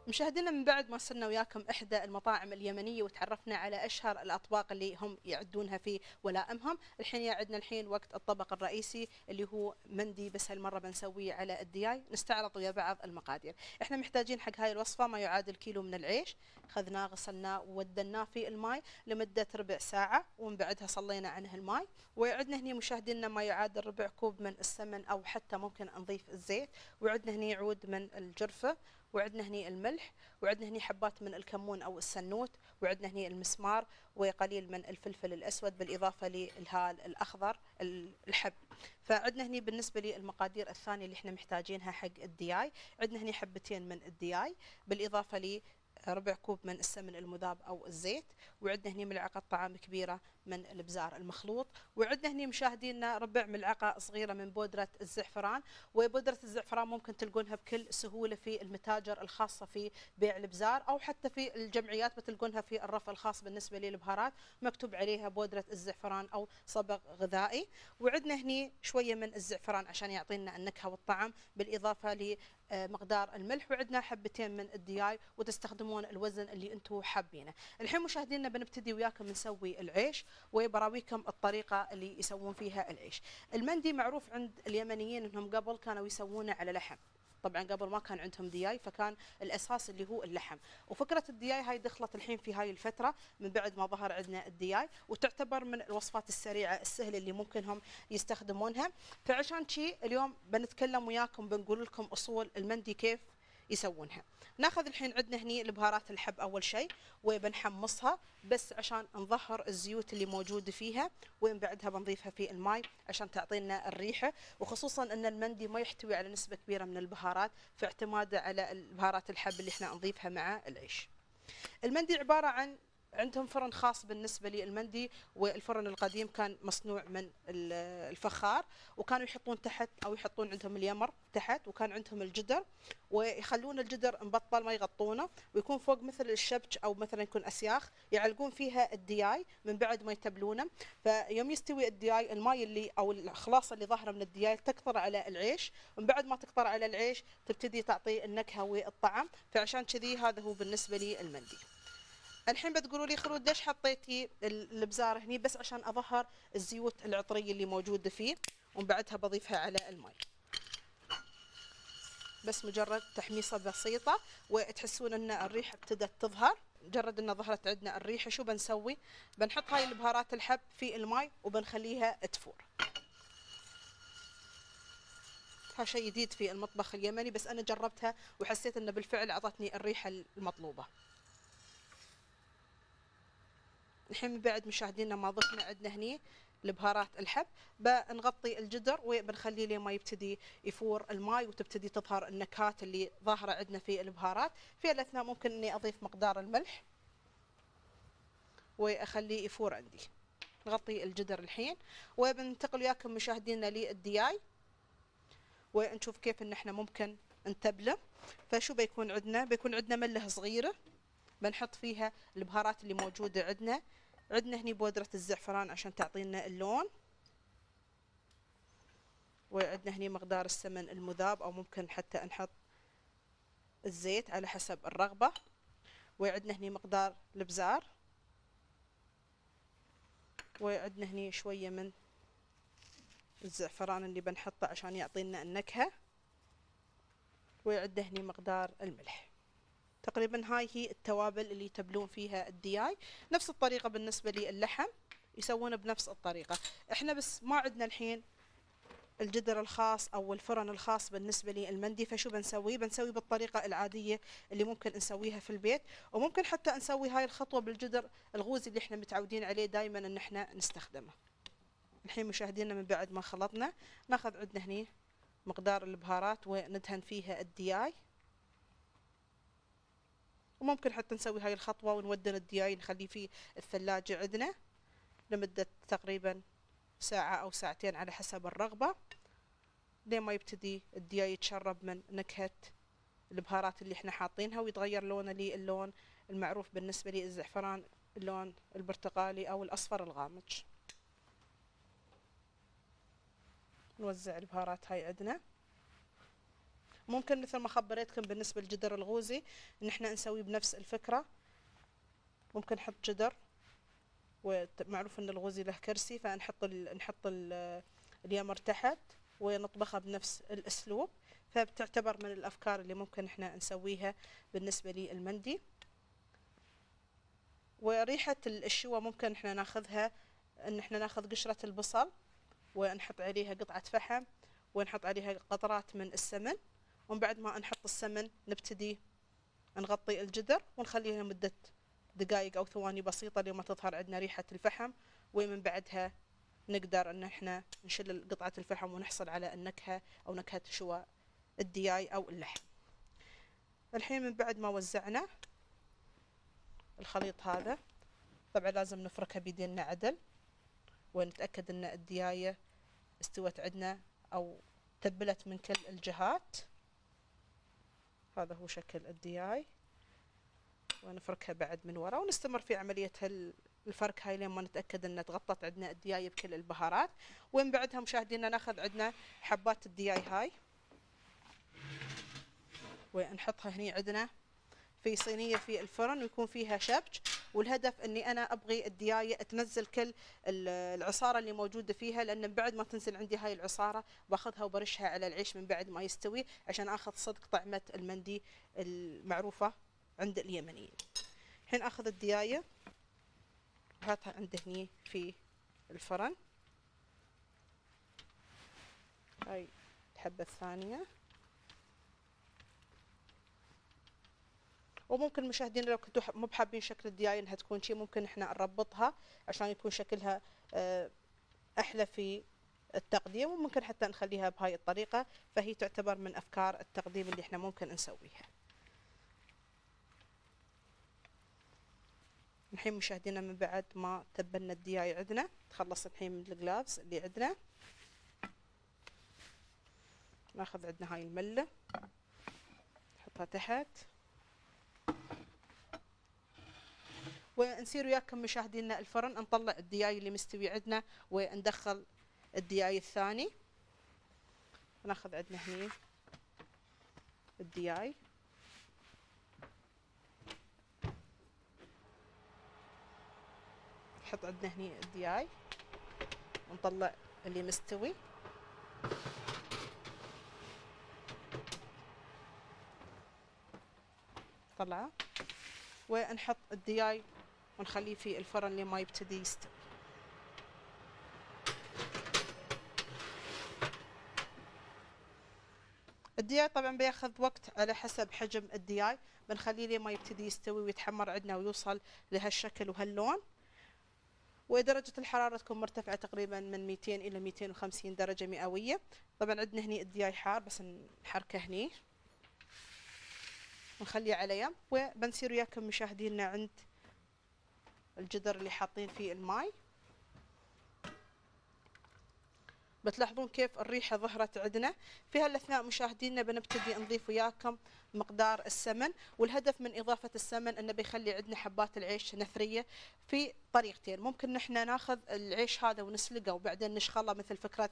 مشاهدينا، من بعد ما صرنا وياكم إحدى المطاعم اليمنية وتعرفنا على أشهر الأطباق اللي هم يعدونها في ولائمهم، الحين عندنا وقت الطبق الرئيسي اللي هو مندي، بس هالمرة بنسويه على الدياي. نستعرض ويا بعض المقادير. احنا محتاجين حق هاي الوصفة ما يعادل كيلو من العيش، خذناه غسلناه وودناه في الماء لمدة ربع ساعة، ومن بعدها صلينا عنه الماء. وعندنا هني مشاهدينا ما يعادل ربع كوب من السمن، أو حتى ممكن نضيف الزيت. وعندنا هني عود من الجرفة، وعندنا هني الملح، وعندنا هني حبات من الكمون أو السنوت، وعندنا هني المسمار، وقليل من الفلفل الأسود، بالإضافة للهال الأخضر الحب. فعندنا هني بالنسبة للمقادير الثانية اللي احنا محتاجينها حق الدياي، عندنا هني حبتين من الدياي، بالإضافة لي ربع كوب من السمن المذاب أو الزيت، وعندنا هني ملعقة طعام كبيرة من البزار المخلوط، وعندنا هني مشاهدينا ربع ملعقة صغيرة من بودرة الزعفران. وبودرة الزعفران ممكن تلقونها بكل سهولة في المتاجر الخاصة في بيع البزار، أو حتى في الجمعيات بتلقونها في الرف الخاص بالنسبة للبهارات، مكتوب عليها بودرة الزعفران أو صبغ غذائي. وعندنا هني شوية من الزعفران عشان يعطينا النكهة والطعم، بالإضافة لمقدار الملح، وعندنا حبتين من الدياي، وتستخدمون الوزن اللي انتم حابينه. الحين مشاهدينا بنبتدي وياكم نسوي العيش، وبراويكم الطريقة اللي يسوون فيها العيش. المندي معروف عند اليمنيين انهم قبل كانوا يسوونه على لحم. طبعا قبل ما كان عندهم دياي، فكان الاساس اللي هو اللحم. وفكره الدياي هاي دخلت الحين في هاي الفتره من بعد ما ظهر عندنا الدياي، وتعتبر من الوصفات السريعه السهله اللي ممكن هم يستخدمونها. فعشان شي اليوم بنتكلم وياكم، بنقول لكم اصول المندي كيف يسوونها. ناخذ الحين عندنا هني البهارات الحب اول شيء، وبنحمصها بس عشان نظهر الزيوت اللي موجوده فيها، ومن بعدها بنضيفها في الماء عشان تعطينا الريحه. وخصوصا ان المندي ما يحتوي على نسبه كبيره من البهارات، فاعتماده على البهارات الحب اللي احنا نضيفها مع العيش. المندي عبارة عن عندهم فرن خاص بالنسبة للمندي، والفرن القديم كان مصنوع من الفخار، وكانوا يحطون تحت أو يحطون عندهم اليمر تحت، وكان عندهم الجدر، ويخلون الجدر مبطل ما يغطونه، ويكون فوق مثل الشبك أو مثلا يكون أسياخ يعلقون فيها الدياي من بعد ما يتبلونه. فيوم يستوي الدياي، الماي اللي أو الخلاصة اللي ظاهرة من الدياي تقطر على العيش، ومن بعد ما تقطر على العيش تبتدي تعطي النكهة والطعم. فعشان كذي هذا هو بالنسبة لي المندي. الحين بتقولوا لي خلود ليش حطيتي البزار هني؟ بس عشان اظهر الزيوت العطريه اللي موجوده فيه، ومن بعدها بضيفها على الماء. بس مجرد تحميصه بسيطه، وتحسون ان الريحه ابتدت تظهر. مجرد ان ظهرت عندنا الريحه، شو بنسوي؟ بنحط هاي البهارات الحب في الماء وبنخليها تفور. هذا شيء جديد في المطبخ اليمني، بس انا جربتها وحسيت انه بالفعل اعطتني الريحه المطلوبه. الحين من بعد مشاهدينا ما ضفنا عندنا هني البهارات الحب، بنغطي الجدر وبنخليه لين ما يبتدي يفور الماي، وتبتدي تظهر النكهات اللي ظاهرة عندنا في البهارات. في الأثناء ممكن إني أضيف مقدار الملح وأخليه يفور عندي. نغطي الجدر الحين، وبننتقل وياكم مشاهدينا للدياي، ونشوف كيف إن إحنا ممكن نتبله. فشو بيكون عندنا؟ بيكون عندنا ملة صغيرة بنحط فيها البهارات اللي موجودة عندنا. عندنا هني بودرة الزعفران عشان تعطينا اللون، وعندنا هني مقدار السمن المذاب، أو ممكن حتى نحط الزيت على حسب الرغبة. وعندنا هني مقدار البزار، وعندنا هني شوية من الزعفران اللي بنحطه عشان يعطينا النكهة، وعندنا هني مقدار الملح. تقريبا هاي هي التوابل اللي يتبلون فيها الدياي. نفس الطريقة بالنسبة للحم يسوونه بنفس الطريقة. احنا بس ما عندنا الحين الجدر الخاص او الفرن الخاص بالنسبه للمندي، فشو بنسوي؟ بنسوي بالطريقه العاديه اللي ممكن نسويها في البيت، وممكن حتى نسوي هاي الخطوه بالجدر الغوزي اللي احنا متعودين عليه دائما ان احنا نستخدمه. الحين مشاهدينا من بعد ما خلطنا، ناخذ عندنا هني مقدار البهارات وندهن فيها الدياي، وممكن حتى نسوي هاي الخطوه ونودن الدياي نخليه في الثلاجه عندنا لمده تقريبا ساعه او ساعتين على حسب الرغبه، لين ما يبتدي الدياي يتشرب من نكهة البهارات اللي احنا حاطينها، ويتغير لونه للون المعروف بالنسبة للزعفران، اللون البرتقالي أو الأصفر الغامج. نوزع البهارات هاي عندنا، ممكن مثل ما خبريتكم بالنسبة للجدر الغوزي ان احنا نسوي بنفس الفكرة. ممكن نحط جدر، ومعروف ان الغوزي له كرسي، نحط اليمر تحت ونطبخها بنفس الاسلوب. فبتعتبر من الافكار اللي ممكن احنا نسويها بالنسبة للمندي. وريحة الشوى ممكن احنا ناخذها ان احنا ناخذ قشرة البصل ونحط عليها قطعة فحم ونحط عليها قطرات من السمن، ومن بعد ما نحط السمن نبتدي نغطي الجدر ونخليها لمدة دقائق او ثواني بسيطة لما تظهر عندنا ريحة الفحم. ومن بعدها نقدر ان احنا نشيل قطعة الفحم ونحصل على النكهة او نكهة شوى الدياي او اللحم. الحين من بعد ما وزعنا الخليط هذا، طبعا لازم نفركها بيدينا عدل ونتأكد ان الدياية استوت عندنا او تبلت من كل الجهات. هذا هو شكل الدياي، ونفركها بعد من وراء ونستمر في عملية الفرك هاي لين ما نتأكد ان تغطت عندنا الدياي بكل البهارات. ومن بعدها مشاهدينا ناخذ عندنا حبات الدياي هاي ونحطها هني عندنا في صينية في الفرن ويكون فيها شبج. والهدف اني انا ابغي الدياية تنزل كل العصارة اللي موجودة فيها، لان من بعد ما تنزل عندي هاي العصارة باخذها وبرشها على العيش من بعد ما يستوي عشان اخذ صدق طعمة المندي المعروفة عند اليمنيين. الحين اخذ الدياية وحطها عند هني في الفرن. هاي الحبة الثانية. وممكن مشاهدينا لو كنتوا مو بحابين شكل الدياي انها تكون شي، ممكن احنا نربطها عشان يكون شكلها احلى في التقديم، وممكن حتى نخليها بهاي الطريقة. فهي تعتبر من افكار التقديم اللي احنا ممكن نسويها. الحين مشاهدينا من بعد ما تبلنا الدياي عندنا، تخلص الحين من الجلافز اللي عندنا، ناخذ عندنا هاي الملة نحطها تحت، ونسير وياكم مشاهدينا الفرن نطلع الدياي اللي مستوي عندنا وندخل الدياي الثاني. ناخذ عندنا هني الدياي نحط عندنا هني الدياي ونطلع اللي مستوي. طلعه ونحط الدياي ونخليه في الفرن لما يبتدي يستوي. الدياي طبعا بياخذ وقت على حسب حجم الدياي، بنخليه لما يبتدي يستوي ويتحمر عندنا ويوصل لهالشكل وهاللون. ودرجة الحرارة تكون مرتفعة تقريبا من 200 إلى 250 درجة مئوية. طبعا عندنا هني الدياي حار، بس نحركه هني ونخليه على يم. وبنسير وياكم مشاهدينا عند الجدر اللي حاطين فيه الماي. بتلاحظون كيف الريحة ظهرت عندنا. في هالأثناء مشاهدينا بنبتدي نضيف وياكم مقدار السمن. والهدف من إضافة السمن أنه بيخلي عندنا حبات العيش نثرية في طريقتين. ممكن نحن ناخذ العيش هذا ونسلقه وبعدين نشخله مثل فكرة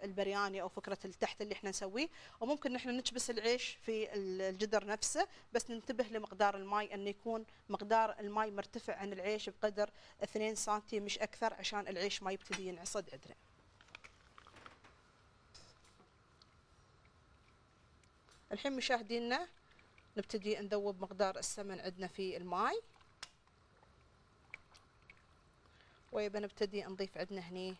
البرياني أو فكرة التحت اللي احنا نسويه، وممكن نحن نكبس العيش في الجدر نفسه. بس ننتبه لمقدار الماء، أن يكون مقدار الماء مرتفع عن العيش بقدر 2 سنتي مش أكثر، عشان العيش ما يبتدي ينعصد عندنا. الحين مشاهدينا نبتدي نذوب مقدار السمن عندنا في الماء، وبنبتدي نضيف عندنا هني،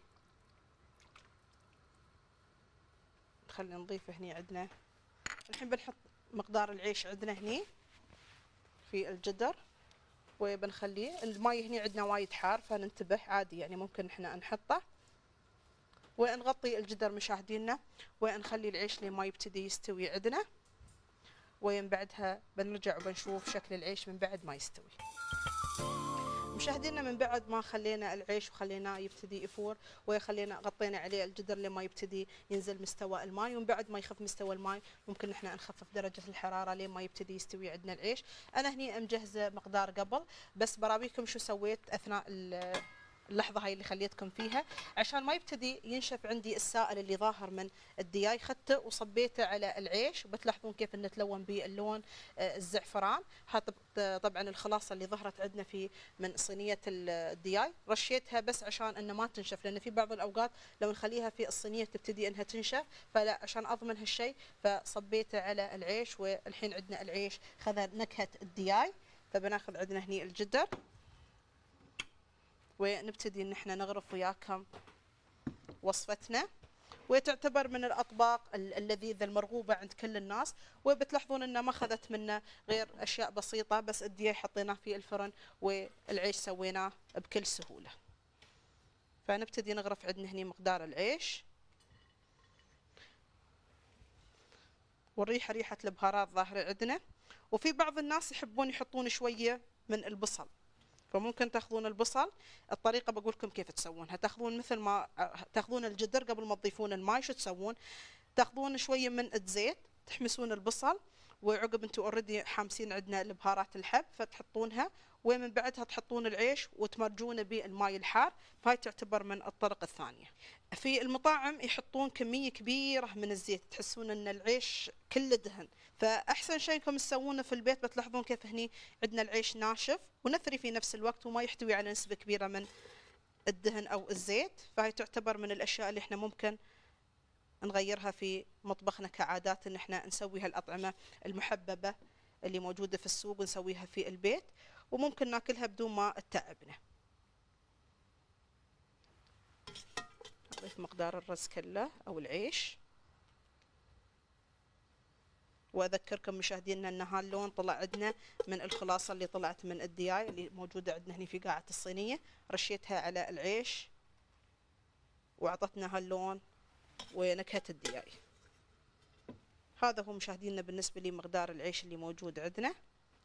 خلينا نضيف هني عندنا. الحين بنحط مقدار العيش عندنا هني في الجدر، وبنخليه الماء هني عندنا وايد حار فننتبه عادي، يعني ممكن احنا نحطه ونغطي الجدر مشاهدينا ونخلي العيش لما يبتدي يستوي عندنا. ومن بعدها بنرجع وبنشوف شكل العيش من بعد ما يستوي. مشاهدينا من بعد ما خلينا العيش وخليناه يبتدي يفور وخلينا غطينا عليه الجدر لما يبتدي ينزل مستوى الماء، ومن بعد ما يخف مستوى الماء ممكن احنا نخفف درجة الحرارة لما يبتدي يستوي عندنا العيش. انا هني مجهزة مقدار قبل، بس براويكم شو سويت اثناء اللحظة هاي اللي خليتكم فيها عشان ما يبتدي ينشف عندي السائل اللي ظاهر من الدياي. خدته وصبيته على العيش، وبتلاحظون كيف انه تلون باللون الزعفران. هذا طبعا الخلاصة اللي ظهرت عندنا في من صينية الدياي. رشيتها بس عشان انه ما تنشف، لان في بعض الاوقات لو نخليها في الصينية تبتدي انها تنشف، فلا عشان اضمن هالشيء فصبيته على العيش. والحين عندنا العيش خذ نكهة الدياي، فبناخذ عندنا هني الجدر ونبتدي ان احنا نغرف وياكم وصفتنا. وتعتبر من الاطباق اللذيذه المرغوبه عند كل الناس. وبتلاحظون انه ما اخذت منا غير اشياء بسيطه، بس الدياي حطيناه في الفرن والعيش سويناه بكل سهوله. فنبتدي نغرف عندنا هني مقدار العيش. والريحه ريحه البهارات ظاهره عندنا. وفي بعض الناس يحبون يحطون شويه من البصل، فممكن تاخذون البصل. الطريقه بقول لكم كيف تسوونها. تاخذون مثل ما تاخذون الجدر قبل ما تضيفون الماء، شو تسوون؟ تاخذون شويه من الزيت، تحمسون البصل، وعقب انتم اوريدي حامسين عندنا البهارات الحب فتحطونها، ومن بعدها تحطون العيش وتمرجونه بالماء الحار. فهاي تعتبر من الطرق الثانيه. في المطاعم يحطون كميه كبيره من الزيت، تحسون ان العيش كله دهن. فاحسن شيء انكم تسوونه في البيت. بتلاحظون كيف هني عندنا العيش ناشف ونثري في نفس الوقت، وما يحتوي على نسبه كبيره من الدهن او الزيت. فهي تعتبر من الاشياء اللي احنا ممكن نغيرها في مطبخنا كعادات، ان احنا نسوي هالاطعمه المحببه اللي موجوده في السوق ونسويها في البيت، وممكن ناكلها بدون ما تتعبنا. نضيف مقدار الرز كله او العيش. واذكركم مشاهدينا ان هاللون طلع عندنا من الخلاصه اللي طلعت من الدياي اللي موجوده عندنا هنا في قاعه الصينيه. رشيتها على العيش واعطتنا هاللون ونكهه الدياي. هذا هو مشاهدينا بالنسبه لي مقدار العيش اللي موجود عندنا.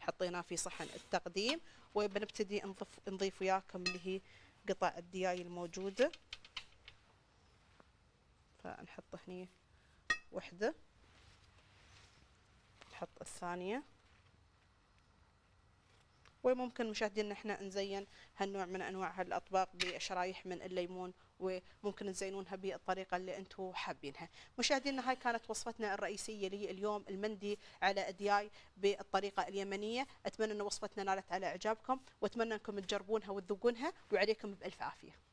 حطيناه في صحن التقديم، وبنبتدي نضيف وياكم اللي هي قطع الدياي الموجوده. فنحط هني وحده، نحط الثانيه. وممكن مشاهدينا احنا نزين هالنوع من انواع هالاطباق بشرايح من الليمون، وممكن تزينونها بالطريقه اللي انتم حابينها. مشاهدينا هاي كانت وصفتنا الرئيسيه لليوم، المندي على الدياي بالطريقه اليمنيه. اتمنى ان وصفتنا نالت على اعجابكم، واتمنى انكم تجربونها وتذوقونها، وعليكم بالف عافيه.